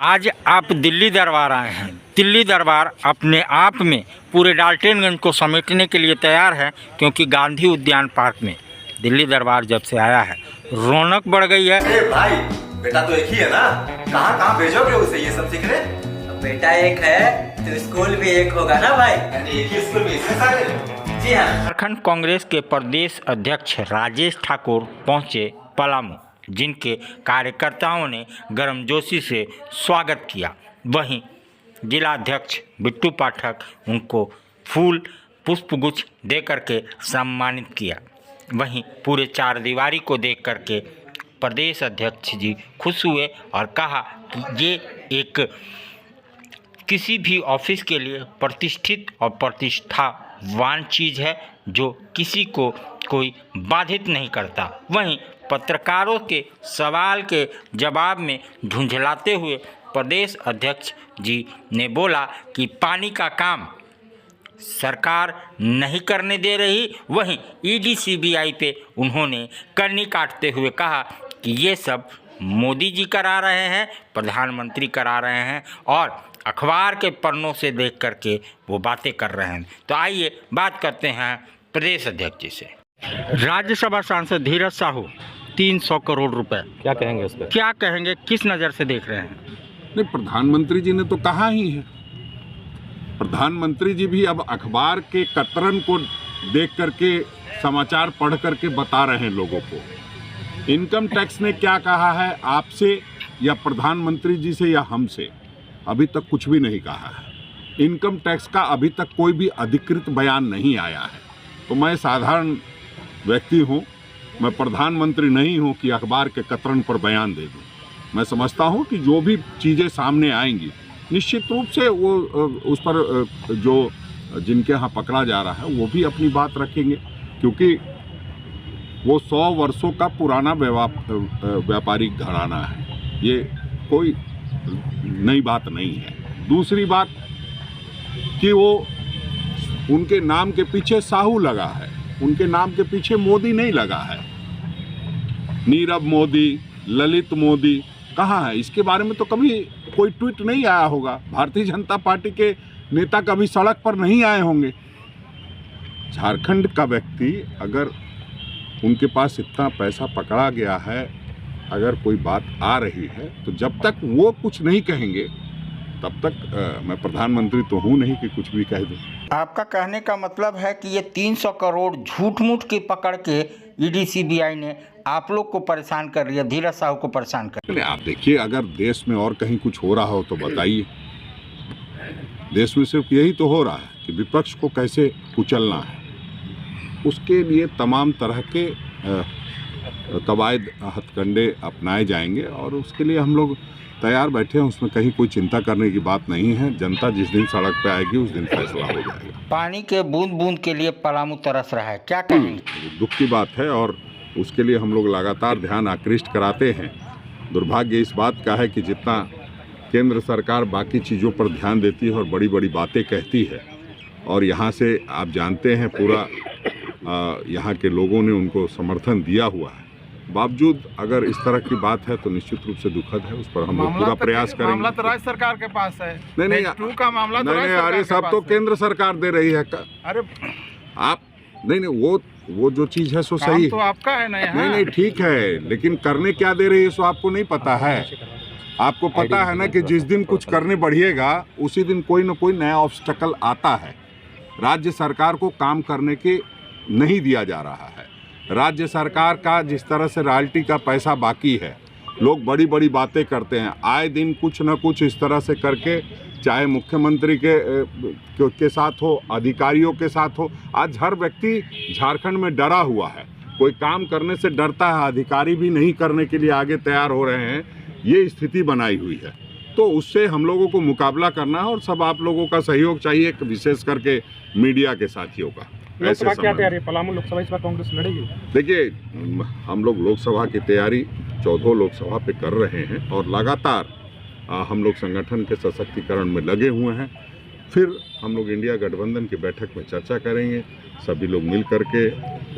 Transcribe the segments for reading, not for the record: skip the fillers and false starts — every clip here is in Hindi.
आज आप दिल्ली दरबार आए हैं। दिल्ली दरबार अपने आप में पूरे डाल्टनगंज को समेटने के लिए तैयार है, क्योंकि गांधी उद्यान पार्क में दिल्ली दरबार जब से आया है रौनक बढ़ गई है। अरे भाई, बेटा तो एक ही है ना, कहाँ कहाँ भेजोगे उसे ये सब सीखने? बेटा एक है तो स्कूल भी एक होगा ना भाई। एक ही स्कूल में इतने सारे? जी हाँ। झारखंड कांग्रेस के प्रदेश अध्यक्ष राजेश ठाकुर पहुंचे पलामू, जिनके कार्यकर्ताओं ने गर्मजोशी से स्वागत किया। वहीं जिलाध्यक्ष बिट्टू पाठक उनको फूल पुष्पगुच्छ दे करके सम्मानित किया। वहीं पूरे चार दीवारी को देख करके प्रदेश अध्यक्ष जी खुश हुए और कहा कि ये एक किसी भी ऑफिस के लिए प्रतिष्ठित और प्रतिष्ठावान चीज़ है, जो किसी को कोई बाधित नहीं करता। वहीं पत्रकारों के सवाल के जवाब में झुंझलाते हुए प्रदेश अध्यक्ष जी ने बोला कि पानी का काम सरकार नहीं करने दे रही। वहीं ईडी सीबीआई पे उन्होंने कन्नी काटते हुए कहा कि ये सब मोदी जी करा रहे हैं, प्रधानमंत्री करा रहे हैं और अखबार के पन्नों से देख करके वो बातें कर रहे हैं। तो आइए बात करते हैं प्रदेश अध्यक्ष जी से। राज्यसभा सांसद धीरज साहू 300 करोड़ रुपए, क्या कहेंगे इस पर? क्या कहेंगे, किस नज़र से देख रहे हैं? नहीं, प्रधानमंत्री जी ने तो कहा ही है। प्रधानमंत्री जी भी अब अखबार के कतरन को देख करके, समाचार पढ़ करके बता रहे हैं लोगों को। इनकम टैक्स ने क्या कहा है आपसे या प्रधानमंत्री जी से या हमसे, अभी तक कुछ भी नहीं कहा है। इनकम टैक्स का अभी तक कोई भी अधिकृत बयान नहीं आया है। तो मैं साधारण व्यक्ति हूँ, मैं प्रधानमंत्री नहीं हूँ कि अखबार के कतरन पर बयान दे दूँ। मैं समझता हूँ कि जो भी चीज़ें सामने आएंगी निश्चित रूप से वो उस पर जो जिनके यहाँ पकड़ा जा रहा है वो भी अपनी बात रखेंगे, क्योंकि वो 100 वर्षों का पुराना व्यापारिक घराना है। ये कोई नई बात नहीं है। दूसरी बात कि वो उनके नाम के पीछे साहू लगा है, उनके नाम के पीछे मोदी नहीं लगा है। नीरव मोदी, ललित मोदी कहाँ है? इसके बारे में तो कभी कोई ट्वीट नहीं आया होगा। भारतीय जनता पार्टी के नेता कभी सड़क पर नहीं आए होंगे। झारखंड का व्यक्ति अगर उनके पास इतना पैसा पकड़ा गया है, अगर कोई बात आ रही है, तो जब तक वो कुछ नहीं कहेंगे तब तक मैं प्रधानमंत्री तो हूँ नहीं कि कुछ भी कह दूँ। आपका कहने का मतलब है कि ये 300 करोड़ झूठ मूठ की पकड़ के ईडी सीबीआई ने आप लोग को परेशान कर लिया, धीरज साहू को परेशान कर लिया। आप देखिए, अगर देश में और कहीं कुछ हो रहा हो तो बताइए। देश में सिर्फ यही तो हो रहा है कि विपक्ष को कैसे कुचलना है। उसके लिए तमाम तरह के कवायद हथकंडे अपनाए जाएंगे और उसके लिए हम लोग तैयार बैठे हैं। उसमें कहीं कोई चिंता करने की बात नहीं है। जनता जिस दिन सड़क पे आएगी उस दिन फैसला हो जाएगा। पानी के बूंद बूंद के लिए पलामू तरस रहा है, क्या कहेंगे? दुख की बात है और उसके लिए हम लोग लगातार ध्यान आकृष्ट कराते हैं। दुर्भाग्य इस बात का है कि जितना केंद्र सरकार बाकी चीज़ों पर ध्यान देती है और बड़ी बड़ी बातें कहती है, और यहाँ से आप जानते हैं पूरा यहाँ के लोगों ने उनको समर्थन दिया हुआ है, बावजूद अगर इस तरह की बात है तो निश्चित रूप से दुखद है। उस पर हम लोग पूरा प्रयास करेंगे। मामला तो राज्य सरकार के पास है। नहीं, टू का मामला तो नहीं, अरे सब तो केंद्र सरकार दे रही है। अरे आप नहीं, वो जो चीज़ है सो सही है। तो आपका है ना यहाँ? नहीं, ठीक है, लेकिन करने क्या दे रही है सो आपको नहीं पता है। आपको पता है ना कि जिस दिन कुछ करने बढ़िएगा उसी दिन कोई ना कोई नया ऑब्स्टकल आता है। राज्य सरकार को काम करने के नहीं दिया जा रहा है। राज्य सरकार का जिस तरह से रॉयल्टी का पैसा बाकी है, लोग बड़ी बड़ी बातें करते हैं। आए दिन कुछ न कुछ इस तरह से करके, चाहे मुख्यमंत्री के साथ हो, अधिकारियों के साथ हो, आज हर व्यक्ति झारखंड में डरा हुआ है। कोई काम करने से डरता है, अधिकारी भी नहीं करने के लिए आगे तैयार हो रहे हैं। ये स्थिति बनाई हुई है, तो उससे हम लोगों को मुकाबला करना है और सब आप लोगों का सहयोग चाहिए, विशेष करके मीडिया के साथियों का। लोकसभा क्या तैयारी? पलामू लोकसभा इस बार कांग्रेस लड़ेगी? देखिए, हम लोग लोकसभा की तैयारी 14 लोकसभा पे कर रहे हैं और लगातार हम लोग संगठन के सशक्तिकरण में लगे हुए हैं। फिर हम लोग इंडिया गठबंधन की बैठक में चर्चा करेंगे। सभी लोग मिल करके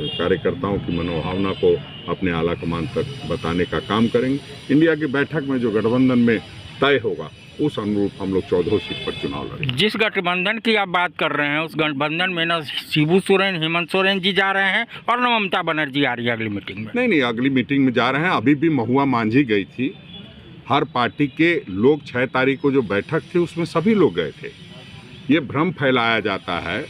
कार्यकर्ताओं की मनोभावना को अपने आला कमान तक बताने का काम करेंगे। इंडिया की बैठक में जो गठबंधन में तय होगा उस अनुरूप हम लोग 14 सीट पर चुनाव लड़ेंगे। जिस गठबंधन की आप बात कर रहे हैं उस गठबंधन में न शिबू सोरेन, हेमंत सोरेन जी जा रहे हैं और न ममता बनर्जी आ रही है अगली मीटिंग में। नहीं, अगली मीटिंग में जा रहे हैं। अभी भी महुआ मांझी गई थी। हर पार्टी के लोग 6 तारीख को जो बैठक थी उसमें सभी लोग गए थे। ये भ्रम फैलाया जाता है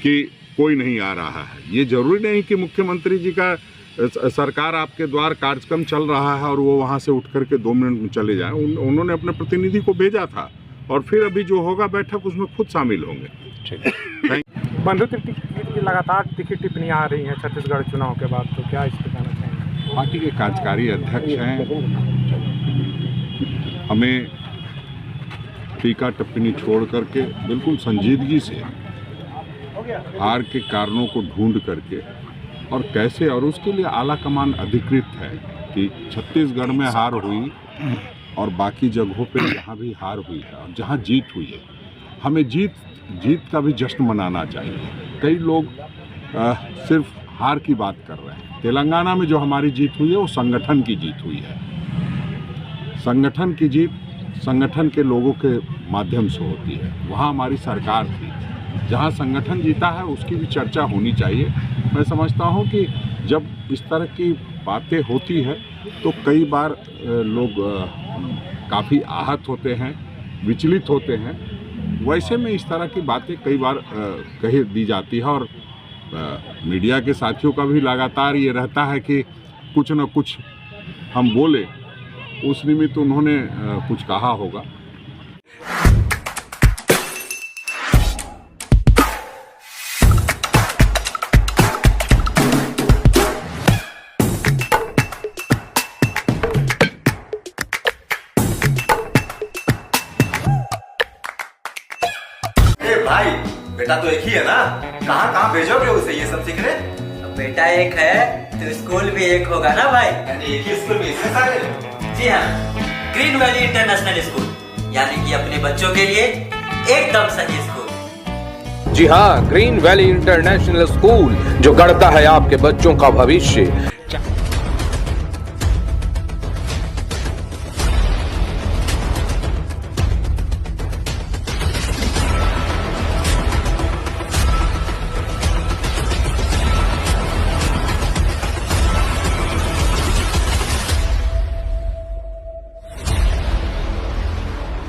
कि कोई नहीं आ रहा है। ये जरूरी नहीं कि मुख्यमंत्री जी का सरकार आपके द्वार कार्यक्रम चल रहा है और वो वहाँ से उठ करके 2 मिनट में चले जाएं। उन्होंने अपने प्रतिनिधि को भेजा था और फिर अभी जो होगा बैठक उसमें खुद शामिल होंगे। बंधु तिर्की की लगातार तीखी टिप्पणियां आ रही हैं छत्तीसगढ़ चुनाव के बाद, तो क्या इस पर कहना चाहेंगे? पार्टी के कार्यकारी अध्यक्ष हैं, हमें टीका टिप्पणी छोड़ करके बिल्कुल संजीदगी से हार के कारणों को ढूंढ करके और कैसे, और उसके लिए आला कमान अधिकृत है कि छत्तीसगढ़ में हार हुई और बाकी जगहों पे जहाँ भी हार हुई है और जहाँ जीत हुई है, हमें जीत का भी जश्न मनाना चाहिए। कई लोग सिर्फ हार की बात कर रहे हैं। तेलंगाना में जो हमारी जीत हुई है वो संगठन की जीत हुई है। संगठन की जीत संगठन के लोगों के माध्यम से होती है। वहाँ हमारी सरकार थी। जहाँ संगठन जीता है उसकी भी चर्चा होनी चाहिए। मैं समझता हूँ कि जब इस तरह की बातें होती है तो कई बार लोग काफ़ी आहत होते हैं, विचलित होते हैं। वैसे में इस तरह की बातें कई बार कही दी जाती है और मीडिया के साथियों का भी लगातार ये रहता है कि कुछ न कुछ हम बोले, उस निमित्त उन्होंने कुछ कहा होगा। भाई बेटा तो एक ही है ना, कहाँ कहाँ भेजोगे उसे ये सब सीखने? अब बेटा एक है तो स्कूल भी एक होगा ना भाई। यानी एक ही स्कूल में इतने सारे? जी हाँ, ग्रीन वैली इंटरनेशनल स्कूल, यानी कि अपने बच्चों के लिए एकदम सही स्कूल। जी हाँ, ग्रीन वैली इंटरनेशनल स्कूल जो गढ़ता है आपके बच्चों का भविष्य।